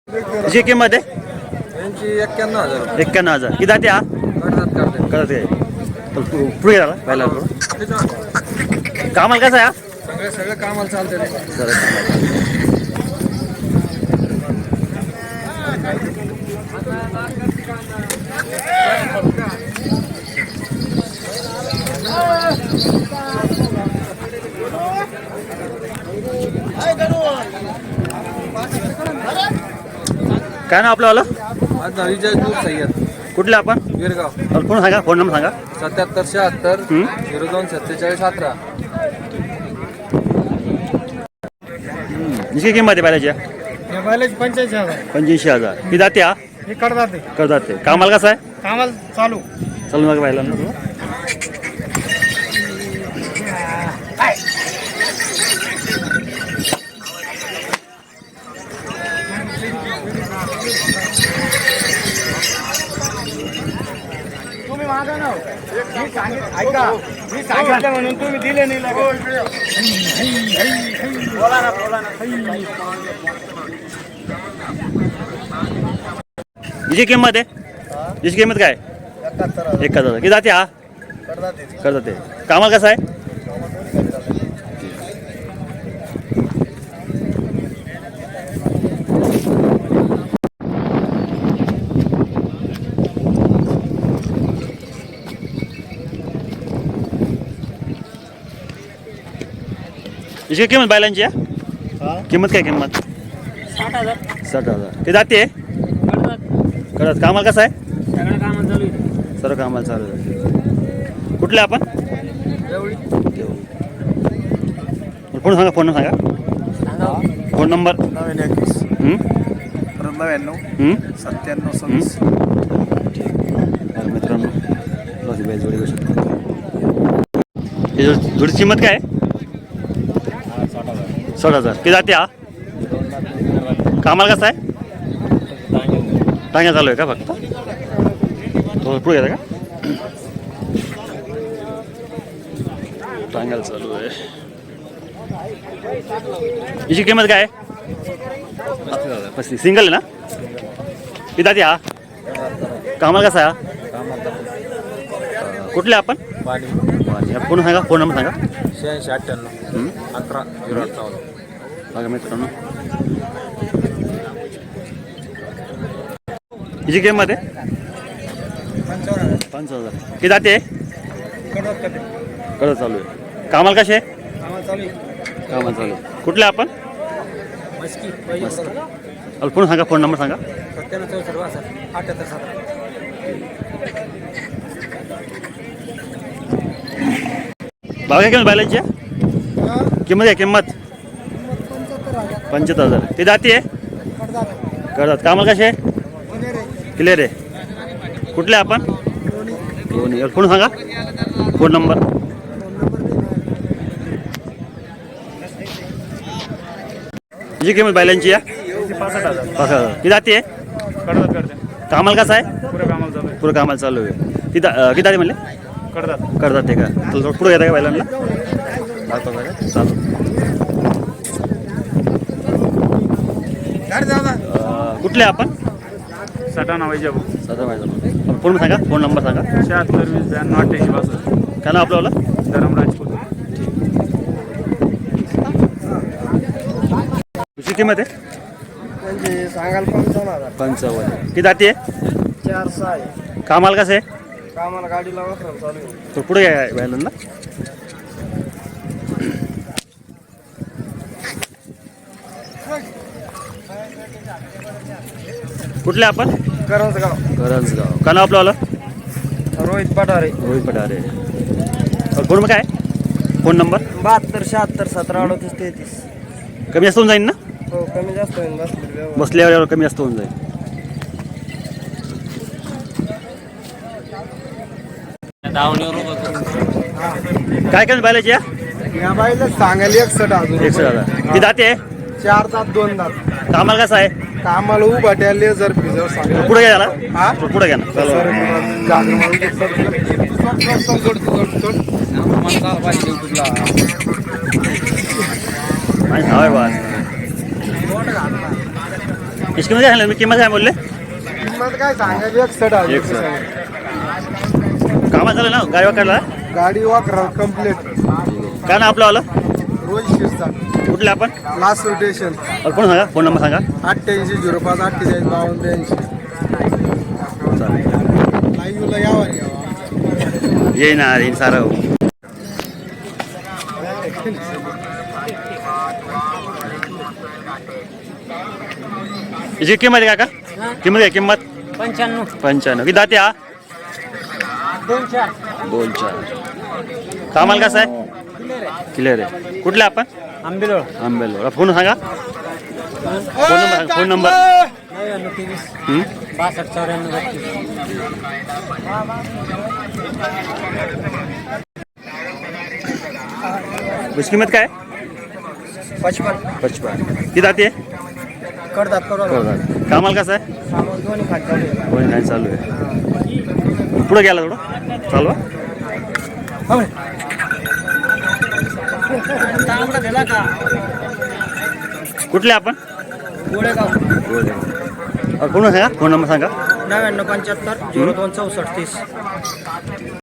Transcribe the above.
जी किंमत आहे? यांची 91,000. 91,000. किती जाते हा? करते पुढे झाला पहिला कामाला कसं आहे हा? सगळं कामाला चालतं. काय ना आपलं माझा विजय दूर सय्यद. कुठले आपण? गिरगाव. फोन सांगा, फोन नंबर सांगा. 77 76 02 47 18. जिसकी किंमत आहे बैलाची? बैलाची 85,000. 85,000. किती जाते हा? हे करतात करतात ते. कामाला कसं आहे? कामाला चालू. चालू नका बैलांना. तुम्ही माझा ना ऐका, मी सांगितलं म्हणून तुम्ही दिले नाही. बोला ना. हिची किंमत आहे? हिची किंमत काय? 71,000. किती जाते हा? करतात ते. कामाला कसं आहे? हिची किंमत बैलांची आहे? किंमत काय किंमत? 60,000. 60,000. किती जाते? करतात. कामाला कसं आहे? सगळं कामाला चालू आहे. सर्व कामाला चालू आहे. कुठले आपण? फोन सांगा, फोन सांगा. Phone number? 91 99 97 26. मित्रांनो जोडी घेऊ शकतो. जोडीची किंमत काय आहे? 60,000. किती जाते हा? कामाला कसं आहे? टांग्या चालू आहे का फक्त? तो पुढे येतं का? टांग्याला चालू आहे. हिची किंमत काय आहे? 35. सिंगल आहे ना? किती जाते हा? कामाला कसा आहे हा? कुठले आपण? फोन सांगा, फोन नंबर सांगा. 86 98 11 058. बघा मित्रांनो, हिची किंमत आहे 5,000. किती जाते? कडक चालू आहे. कामाला कसे? कामाला चालू आहे. कुठले आपण? फोन सांगा, फोन नंबर सांगा. 97 78 7. भाव काय किंमत बैलांची? किंमत आहे किंमत? 75,000. ते जाते करतात. कामाला कसे? क्लिअर आहे. कुठले आपण? दोन्ही. फोन सांगा, फोन नंबर. हिची किंमत बैलांची आहे 65,000. किती जाते? कामाला कसं आहे? पुरं कामाला चालू आहे. किती जाते म्हणले? करतात ते का? तुला पुढे येतं का बैलांना? चालू. कुठले आपण? सटाणा वैजापूर. फोन सांगा, फोन नंबर सांगा. 76 20 92 62. काय नाव आपलं? धरम राजपूत. तुझी किंमत आहे? म्हणजे सांगाल 55,000. 55. किती जाते? 4 आहे. कामाला कसं आहे? कामाला गाडीला वापरून चालू आहे. तो पुढे आहे बैलांना. कुठले आपण? करंजगाव. का नाव आपलं? रोहित पठारे. रोहित पठारे. फोन काय? Phone number? 72 76 17 38 33. कमी जास्त होऊन जाईल ना? हो, कमी जास्त होईल. बसल्यावर कमी जास्त होऊन जाईल. काय काय बैलाची? या बाईला सांगायला 61,000. ती दाते? 4 दात 2 दात. कामाला कसं आहे? कामाला उभा ट्याले जर भिजव सांगा. पुढे घ्या ना. हा, पुढे घ्या ना. किंमत काय सांगलं मी किंमत काय बोलले किंमत काय सांगायची 61,000 एक सर कामात झालं ना गाडी वाकडला गाडी वाकरा कम्प्लीट काय ना आपलं आलं रोज शिरसा कुठले आपण लास्ट रोटेशन कोण सांगा फोन नंबर सांगा 8805 48 52 लाईव्हला यावर घ्यावा येणार येईन सारं याची किंमत आहे काका किंमत आहे किंमत 95 किती दाते हा 2-4 कामाला कसं आहे क्लिअर आहे कुठले आपण आंबेलो फोन सांगा फोन नंबर 62 किंमत काय 55 किती दाते करतात कामाला कसं आहे कोणी काय चालू आहे पुढे गेला थोडं चालवा कुठले आपण कोण सांगा फोन नंबर सांगा 99 75 02 64 30